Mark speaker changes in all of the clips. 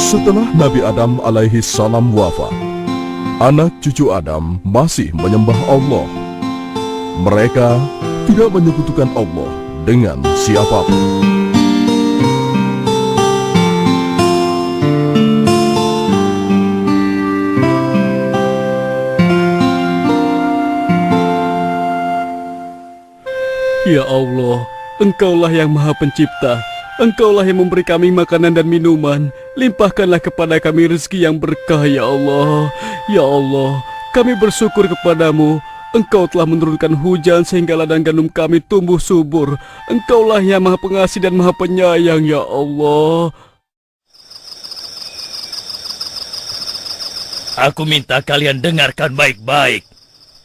Speaker 1: Setelah Nabi Adam alaihi salam wafat, anak cucu Adam masih menyembah Allah. Mereka tidak menyekutukan Allah dengan siapapun.
Speaker 2: Ya Allah, Engkaulah yang Maha Pencipta. Engkaulah yang memberi kami makanan dan minuman. Limpahkanlah kepada kami rezeki yang berkah, ya Allah. Ya Allah, kami bersyukur kepadamu. Engkau telah menurunkan hujan sehingga ladang gandum kami tumbuh subur. Engkaulah yang Maha Pengasih dan Maha Penyayang, ya Allah.
Speaker 3: Aku minta kalian dengarkan baik-baik.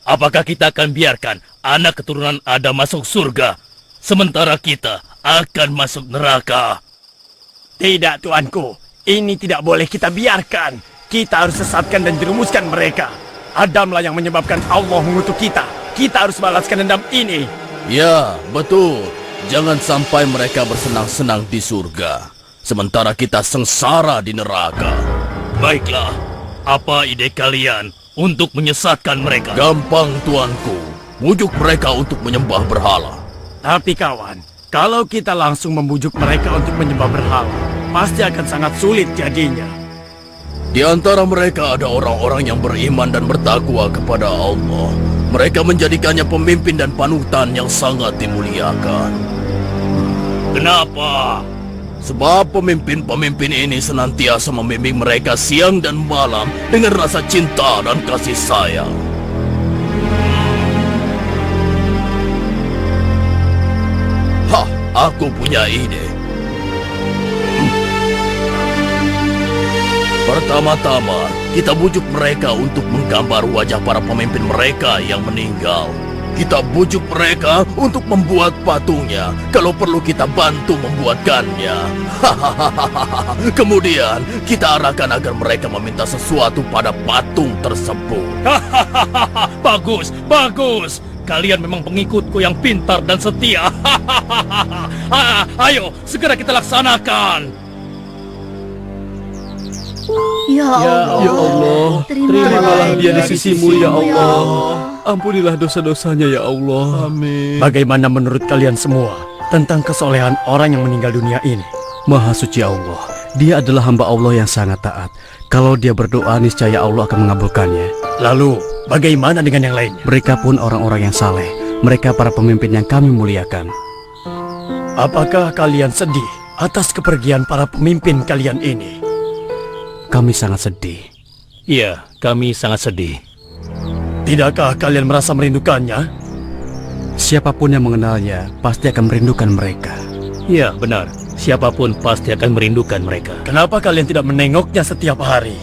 Speaker 3: Apakah kita akan biarkan anak keturunan Adam masuk surga, sementara kita akan masuk neraka?
Speaker 4: Tidak, tuanku. Ini tidak boleh kita biarkan. Kita harus sesatkan dan jerumuskan mereka. Adamlah yang menyebabkan Allah mengutuk kita. Kita harus balaskan dendam ini.
Speaker 3: Ya, betul. Jangan sampai mereka bersenang-senang di surga, sementara kita sengsara di neraka. Baiklah, apa ide kalian untuk menyesatkan mereka? Gampang, tuanku. Bujuk mereka untuk menyembah berhala.
Speaker 4: Tapi kawan, kalau kita langsung membujuk mereka untuk menyembah berhala, pasti akan sangat sulit jadinya.
Speaker 3: Di antara mereka ada orang-orang yang beriman dan bertakwa kepada Allah. Mereka menjadikannya pemimpin dan panutan yang sangat dimuliakan. Kenapa? Sebab pemimpin-pemimpin ini senantiasa membimbing mereka siang dan malam dengan rasa cinta dan kasih sayang. Hah, aku punya ide. Pertama-tama, kita bujuk mereka untuk menggambar wajah para pemimpin mereka yang meninggal. Kita bujuk mereka untuk membuat patungnya. Kalau perlu kita bantu membuatkannya. Kemudian kita arahkan agar mereka meminta sesuatu pada patung tersebut. Bagus, bagus. Kalian memang pengikutku yang pintar dan setia. Ayo, segera kita laksanakan.
Speaker 5: Ya Allah,
Speaker 2: Ya Allah, terimalah dia di sisimu, ya Allah. Ampunilah dosa-dosanya, ya Allah.
Speaker 1: Amin.
Speaker 4: Bagaimana menurut kalian semua tentang kesolehan orang yang meninggal dunia ini?
Speaker 2: Maha suci Allah, dia adalah hamba Allah yang sangat taat. Kalau dia berdoa, niscaya Allah akan mengabulkannya.
Speaker 4: Lalu, bagaimana dengan yang lainnya?
Speaker 2: Mereka pun orang-orang yang saleh. Mereka para pemimpin yang kami muliakan.
Speaker 4: Apakah kalian sedih atas kepergian para pemimpin kalian ini?
Speaker 2: Kami sangat sedih.
Speaker 3: Iya, kami sangat sedih.
Speaker 4: Tidakkah kalian merasa merindukannya?
Speaker 2: Siapapun yang mengenalnya pasti akan merindukan mereka.
Speaker 3: Iya, benar. Siapapun pasti akan merindukan mereka.
Speaker 4: Kenapa kalian tidak menengoknya setiap hari?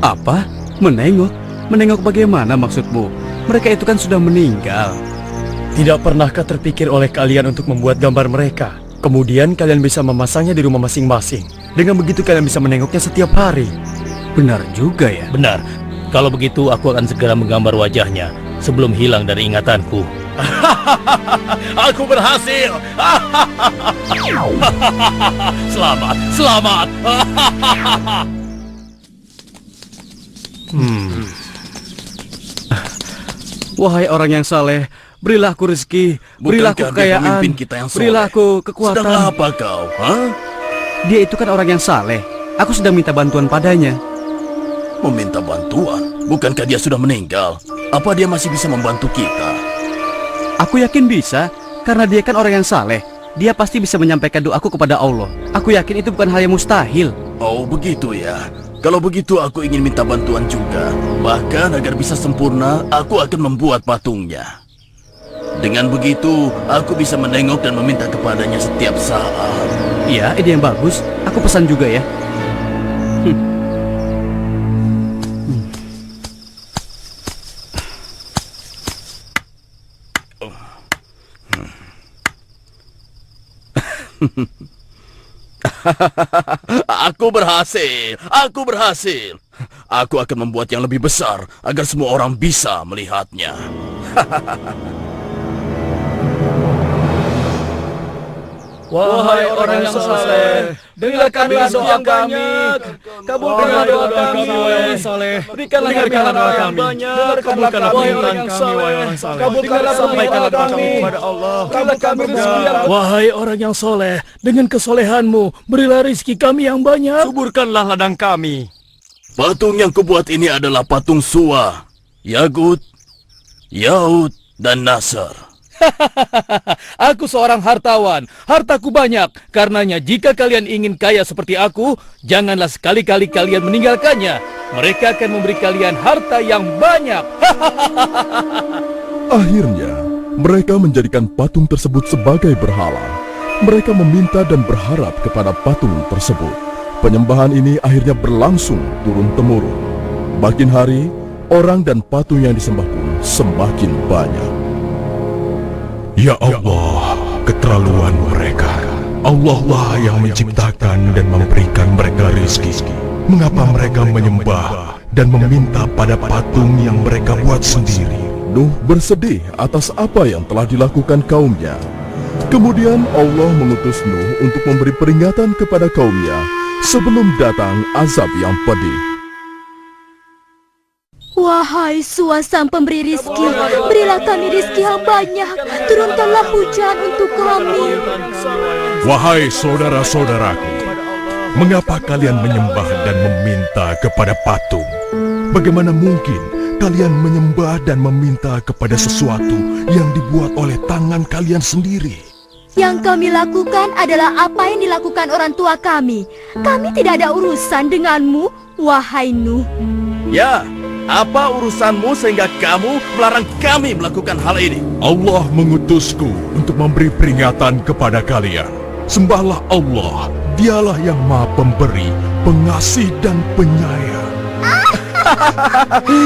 Speaker 2: Apa? Menengok? Menengok bagaimana maksudmu? Mereka itu kan sudah meninggal.
Speaker 4: Tidak pernahkah terpikir oleh kalian untuk membuat gambar mereka? Kemudian kalian bisa memasangnya di rumah masing-masing. Dengan begitu kalian bisa menengoknya setiap hari.
Speaker 2: Benar juga ya.
Speaker 3: Benar. Kalau begitu aku akan segera menggambar wajahnya sebelum hilang dari ingatanku. Aku berhasil. Selamat, selamat.
Speaker 2: Wahai orang yang saleh, berilah aku rezeki, berilah aku
Speaker 3: Bukankah dia
Speaker 2: kekayaan,
Speaker 3: pemimpin kita yang soleh?
Speaker 2: berilah aku kekuatan.
Speaker 3: Sedang apa kau? Hah?
Speaker 2: Dia itu kan orang yang saleh. Aku sedang minta bantuan padanya.
Speaker 3: Meminta bantuan? Bukankah dia sudah meninggal? Apa dia masih bisa membantu kita?
Speaker 2: Aku yakin bisa, karena dia kan orang yang saleh. Dia pasti bisa menyampaikan doaku kepada Allah. Aku yakin itu bukan hal yang mustahil.
Speaker 3: Oh, begitu ya. Kalau begitu aku ingin minta bantuan juga. Bahkan agar bisa sempurna, aku akan membuat patungnya. Dengan begitu, aku bisa menengok dan meminta kepadanya setiap saat.
Speaker 2: Iya, ide yang bagus. Aku pesan juga ya.
Speaker 3: Aku berhasil. Aku berhasil. Aku akan membuat yang lebih besar agar semua orang bisa melihatnya.
Speaker 2: Wahai orang yang saleh, dengar kami doa kami, kabulkanlah doa kami, wahai orang saleh. Berikanlah kami doa kami, dengarkanlah permintaan kami, wahai orang saleh. Kabulkanlah sampaikanlah doa kami kepada Allah. Berilah kami rezeki yang
Speaker 3: Wahai orang yang soleh, dengan kesolehanmu, berilah rizki kami yang banyak.
Speaker 4: Suburkanlah ladang kami.
Speaker 3: Patung yang kubuat ini adalah patung Suwa, Yagut, Yaud, dan Nasr.
Speaker 2: Aku seorang hartawan, hartaku banyak. Karenanya jika kalian ingin kaya seperti aku, janganlah sekali-kali kalian meninggalkannya. Mereka akan memberi kalian harta yang banyak.
Speaker 1: Akhirnya, mereka menjadikan patung tersebut sebagai berhala. Mereka meminta dan berharap kepada patung tersebut. Penyembahan ini akhirnya berlangsung turun-temurun. Makin hari, orang dan patung yang disembah pun semakin banyak.
Speaker 6: Ya Allah, keterlaluan mereka. Allah lah yang menciptakan dan memberikan mereka rezeki. Mengapa mereka menyembah dan meminta pada patung yang mereka buat sendiri?
Speaker 1: Nuh bersedih atas apa yang telah dilakukan kaumnya. Kemudian Allah mengutus Nuh untuk memberi peringatan kepada kaumnya sebelum datang azab yang pedih.
Speaker 5: Wahai Suwa sang pemberi rizki, berilah kami rizki yang banyak. Turunkanlah hujan untuk kami.
Speaker 6: Wahai saudara-saudaraku, mengapa kalian menyembah dan meminta kepada patung? Bagaimana mungkin kalian menyembah dan meminta kepada sesuatu yang dibuat oleh tangan kalian sendiri?
Speaker 5: Yang kami lakukan adalah apa yang dilakukan orang tua kami. Kami tidak ada urusan denganmu, wahai Nuh.
Speaker 3: Ya, apa urusanmu sehingga kamu melarang kami melakukan hal ini?
Speaker 6: Allah mengutusku untuk memberi peringatan kepada kalian. Sembahlah Allah, dialah yang maha pemberi, pengasih dan penyayang.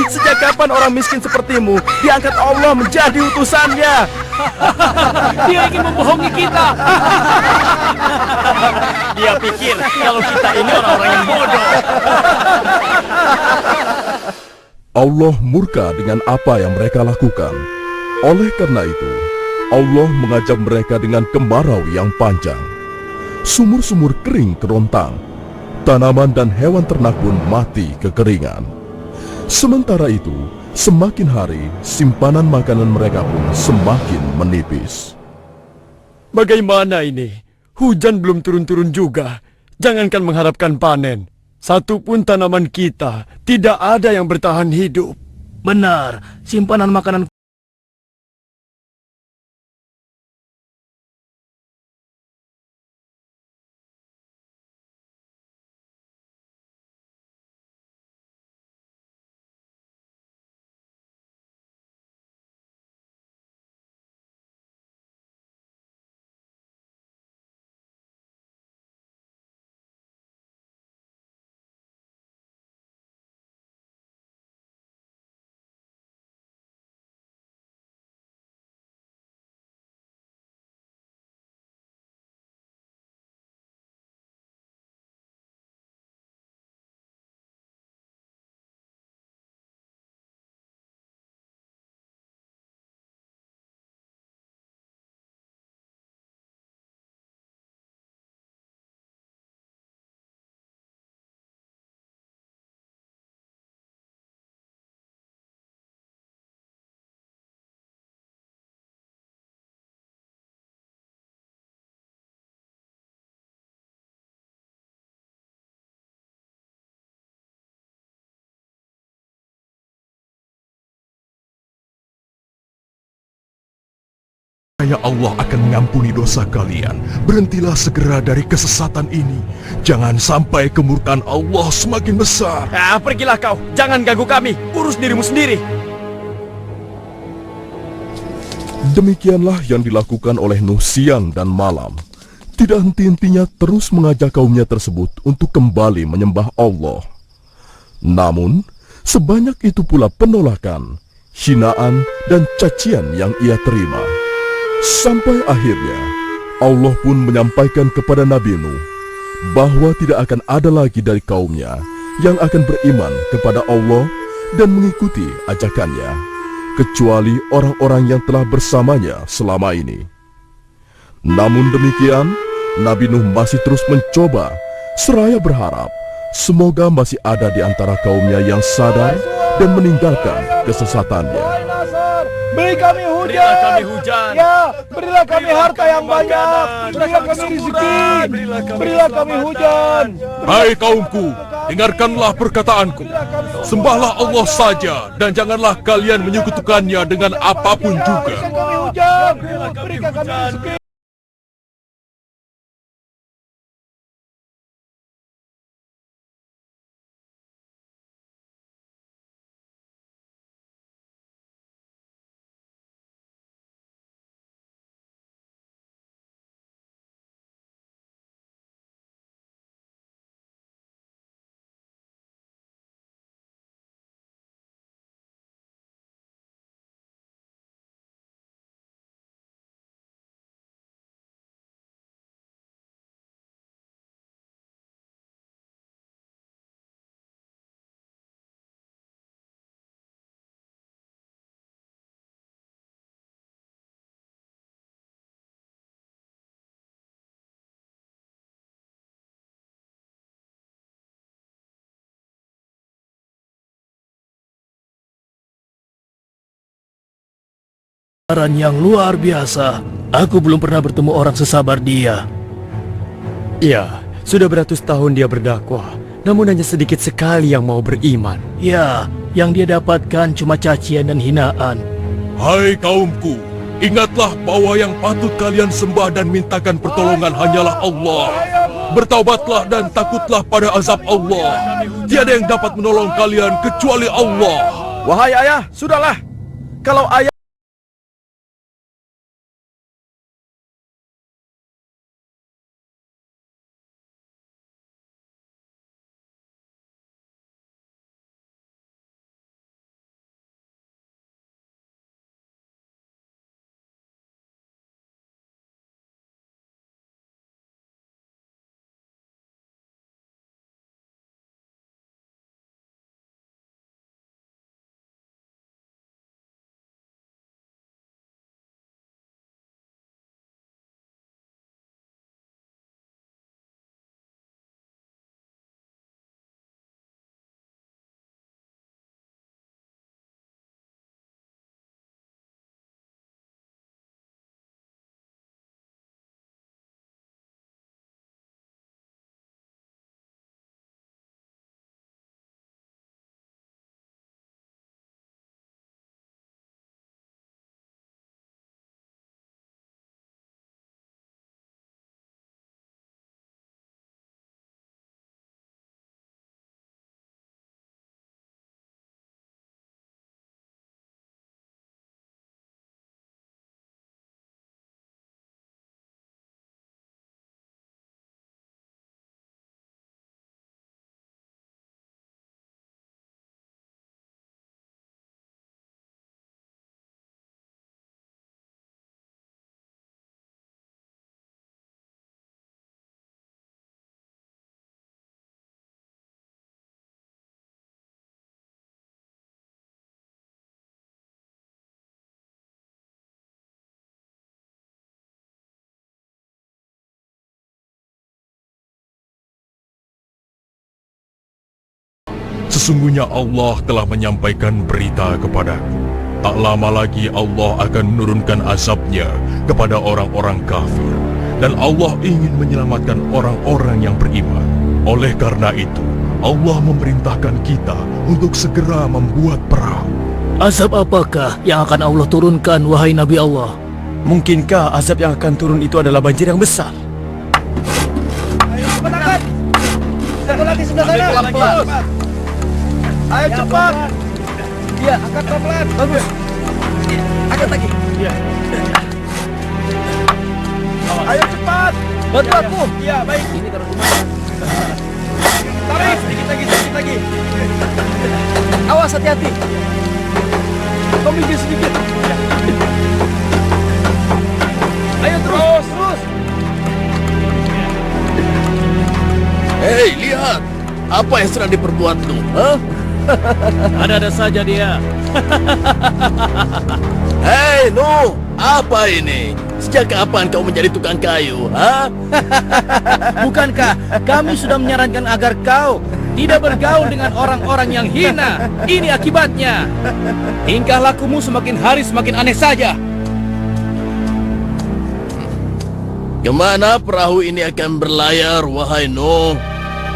Speaker 3: Sejak kapan orang miskin sepertimu diangkat Allah menjadi utusannya?
Speaker 2: Dia ingin membohongi kita.
Speaker 4: Dia pikir kalau kita ini orang-orang yang bodoh.
Speaker 1: Allah murka dengan apa yang mereka lakukan. Oleh karena itu, Allah mengajak mereka dengan kemarau yang panjang. Sumur-sumur kering kerontang. Tanaman dan hewan ternak pun mati kekeringan. Sementara itu, semakin hari, simpanan makanan mereka pun semakin menipis.
Speaker 4: Bagaimana ini? Hujan belum turun-turun juga. Jangankan mengharapkan panen. Satupun tanaman kita tidak ada yang bertahan hidup.
Speaker 3: Benar, simpanan makanan
Speaker 6: Ya Allah akan mengampuni dosa kalian. Berhentilah segera dari kesesatan ini. Jangan sampai kemurkaan Allah semakin besar.
Speaker 4: Pergilah kau, jangan ganggu kami. Urus dirimu sendiri.
Speaker 1: Demikianlah yang dilakukan oleh Nuh siang dan malam. Tidak henti-hentinya terus mengajak kaumnya tersebut untuk kembali menyembah Allah. Namun, sebanyak itu pula penolakan, hinaan, dan cacian yang ia terima. Sampai akhirnya, Allah pun menyampaikan kepada Nabi Nuh bahwa tidak akan ada lagi dari kaumnya yang akan beriman kepada Allah dan mengikuti ajakannya, kecuali orang-orang yang telah bersamanya selama ini. Namun demikian, Nabi Nuh masih terus mencoba, seraya berharap semoga masih ada di antara kaumnya yang sadar dan meninggalkan kesesatannya.
Speaker 4: Beri kami hujan. Ya, berilah kami harta yang banyak. Berilah kami rezeki. Berilah kami hujan.
Speaker 6: Hai kaumku, dengarkanlah perkataanku. Sembahlah Allah saja dan janganlah kalian menyekutukannya dengan apapun juga.
Speaker 4: Berikan kami hujan. Berikan kami rezeki.
Speaker 3: Yang luar biasa. Aku belum pernah bertemu orang sesabar dia.
Speaker 2: Ya, sudah beratus tahun dia berdakwah, namun hanya sedikit sekali yang mau beriman.
Speaker 3: Ya, yang dia dapatkan cuma cacian dan hinaan.
Speaker 6: Hai kaumku, ingatlah bahwa yang patut kalian sembah dan mintakan pertolongan hanyalah Allah. Bertaubatlah dan takutlah pada azab Allah. Tiada yang dapat menolong kalian kecuali Allah.
Speaker 4: Wahai ayah, sudahlah. Kalau ayah
Speaker 6: Sesungguhnya Allah telah menyampaikan berita kepadaku. Tak lama lagi Allah akan menurunkan azabnya kepada orang-orang kafir. Dan Allah ingin menyelamatkan orang-orang yang beriman. Oleh karena itu, Allah memerintahkan kita untuk segera membuat perahu.
Speaker 3: Azab apakah yang akan Allah turunkan, wahai Nabi Allah?
Speaker 4: mungkinkah azab yang akan turun itu adalah banjir yang besar? Ayo cepat angkat. Satu lagi sebelah sana. Pelan-pelan. Ayo cepat. Iya, angkat pelan-pelan. Bagus. Angkat lagi. Iya. Ayo cepat. Bantu aku. Iya, baik. Ini taruh di mana? Tarik sedikit lagi. Awas, hati-hati. Kau minggir sedikit. Ayo terus.
Speaker 3: Hei, lihat. Apa yang sedang diperbuat lu? Hah? Ada-ada saja dia. Hei, lu. Apa ini? Sejak kapan kau menjadi tukang kayu? Ha?
Speaker 4: Bukankah kami sudah menyarankan agar kau tidak bergaul dengan orang-orang yang hina? Ini akibatnya. Tingkah lakumu semakin hari semakin aneh saja.
Speaker 3: Kemana perahu ini akan berlayar, wahai Nuh?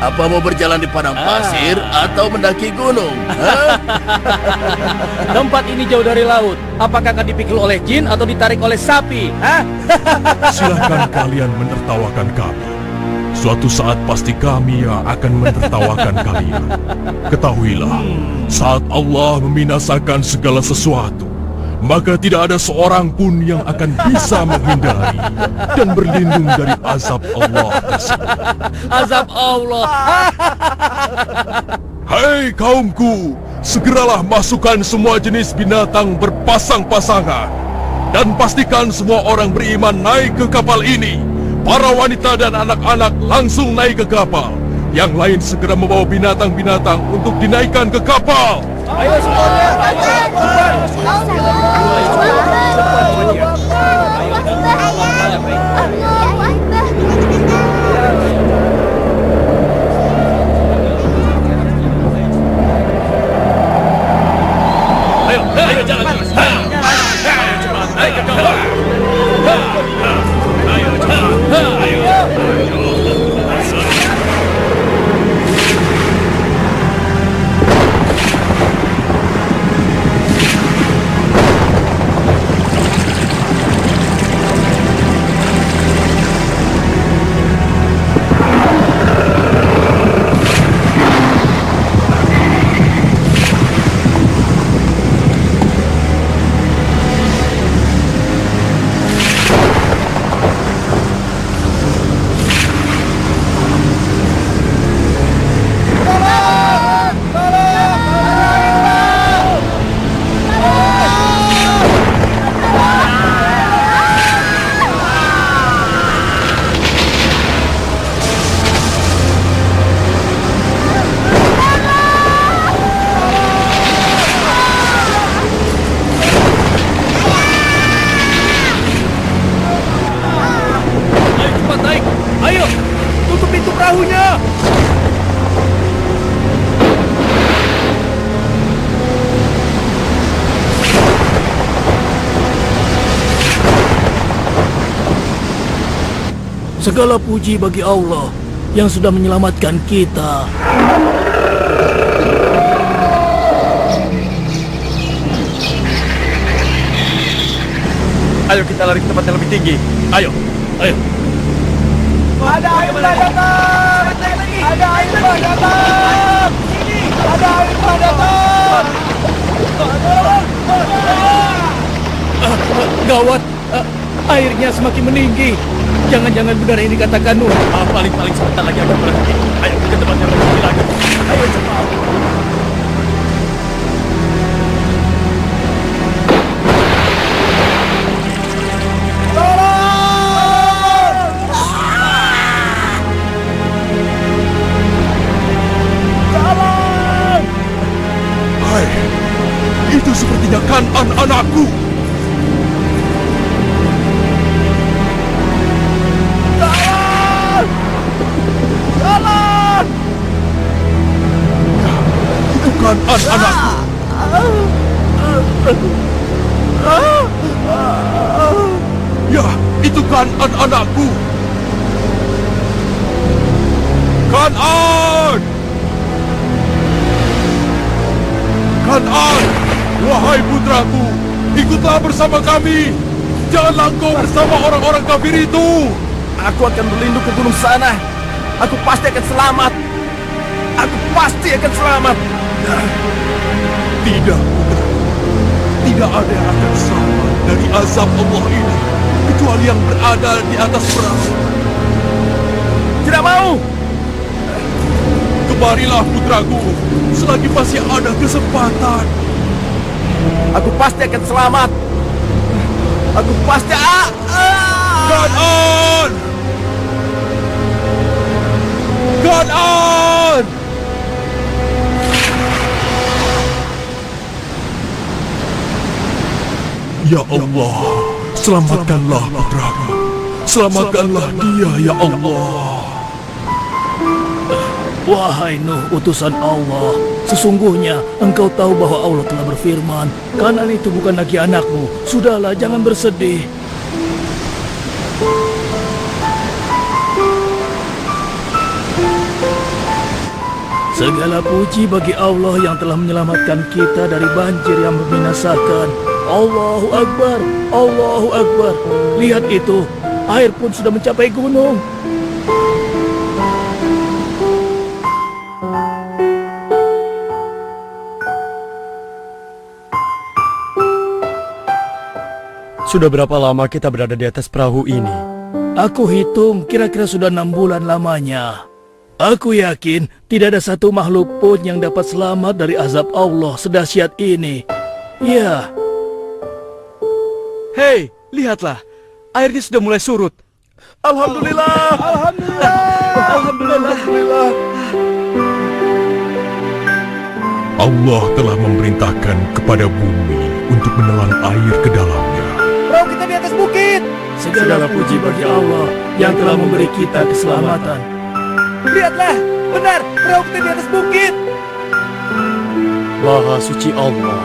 Speaker 3: Apa mau berjalan di padang pasir atau mendaki gunung? Ha?
Speaker 4: Tempat ini jauh dari laut. Apakah akan dipikul oleh jin atau ditarik oleh sapi? Hah?
Speaker 6: Silahkan kalian menertawakan kami. Suatu saat pasti kami yang akan menertawakan kalian. Ketahuilah, saat Allah membinasakan segala sesuatu, maka tidak ada seorang pun yang akan bisa menghindari dan berlindung dari azab Allah tersebut.
Speaker 4: Azab Allah.
Speaker 6: Hai kaumku, segeralah masukkan semua jenis binatang berpasang-pasangan dan pastikan semua orang beriman naik ke kapal ini. Para wanita dan anak-anak langsung naik ke kapal. Yang lain segera membawa binatang-binatang untuk dinaikkan ke kapal.
Speaker 4: Ayo semuanya.
Speaker 3: Ayo jalan terus. Ayo cepat naik ke kapal. Ayo cepat. Ayo. Segala puji bagi Allah yang sudah menyelamatkan kita.
Speaker 4: Ayo kita lari ke tempat yang lebih tinggi.
Speaker 3: Ayo, ayo.
Speaker 4: Ada air datang. Ada air datang. Ada air datang. Gawat, airnya semakin meninggi. Jangan-jangan benar ini katakan Nuh.
Speaker 3: Paling-paling sebentar lagi akan berhenti. Ayo ke tempat yang lebih tinggi lagi. Ayo cepat.
Speaker 6: Hai, itu sepertinya Kan'an anakku. Kan'an anakku. Ya, itu Kan'an anakku. Kan'an! Kan'an! Wahai putraku, ikutlah bersama kami. Janganlah engkau bersama orang-orang kafir itu.
Speaker 4: Aku akan berlindung ke gunung sana. Aku pasti akan selamat. Aku pasti akan selamat.
Speaker 6: Tidak, putra. Tidak ada yang akan selamat dari azab Allah ini kecuali yang berada di atas perahu.
Speaker 4: Tidak mau.
Speaker 6: Kemarilah putraku, selagi masih ada kesempatan.
Speaker 4: Aku pasti akan selamat. Aku pasti
Speaker 6: Kan'an! Kan'an! Ya Allah, Selamatkanlah putraku. Selamatkanlah dia, ya Allah.
Speaker 3: Wahai Nuh, utusan Allah, sesungguhnya engkau tahu bahwa Allah telah berfirman, Kan'an itu bukan lagi anakmu. Sudahlah, jangan bersedih. Segala puji bagi Allah yang telah menyelamatkan kita dari banjir yang membinasakan. Allahu Akbar, Allahu Akbar. Lihat itu, air pun sudah mencapai gunung.
Speaker 4: Sudah berapa lama kita berada di atas perahu ini?
Speaker 3: Aku hitung kira-kira sudah 6 bulan lamanya. Aku yakin tidak ada satu makhluk pun yang dapat selamat dari azab Allah sedahsyat ini. Ya.
Speaker 2: Hei, lihatlah. Airnya sudah mulai surut.
Speaker 4: Alhamdulillah. Alhamdulillah. Alhamdulillah.
Speaker 6: Allah telah memerintahkan kepada bumi untuk menelan air ke dalamnya.
Speaker 4: Perahu kita di atas bukit.
Speaker 3: Segala puji bagi Allah yang telah memberi kita keselamatan.
Speaker 4: Lihatlah, benar, perahu kita di atas bukit. Maha suci Allah.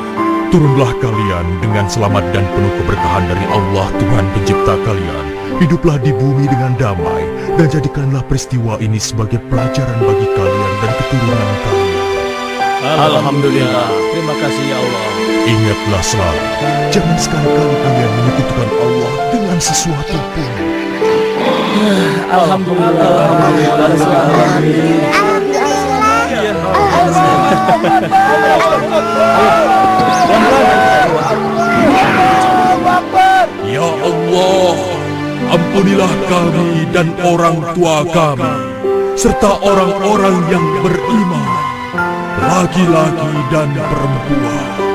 Speaker 6: Turunlah kalian dengan selamat dan penuh keberkahan dari Allah Tuhan pencipta kalian. Hiduplah di bumi dengan damai dan jadikanlah peristiwa ini sebagai pelajaran bagi kalian dan keturunan kalian.
Speaker 3: Alhamdulillah, terima kasih ya Allah.
Speaker 6: Ingatlah selalu, jangan sekali-kali kalian menyekutukan Allah dengan sesuatu pun.
Speaker 3: Alhamdulillah.
Speaker 6: Ya Allah, ampunilah kami dan orang tua kami, serta orang-orang yang beriman, laki-laki dan perempuan.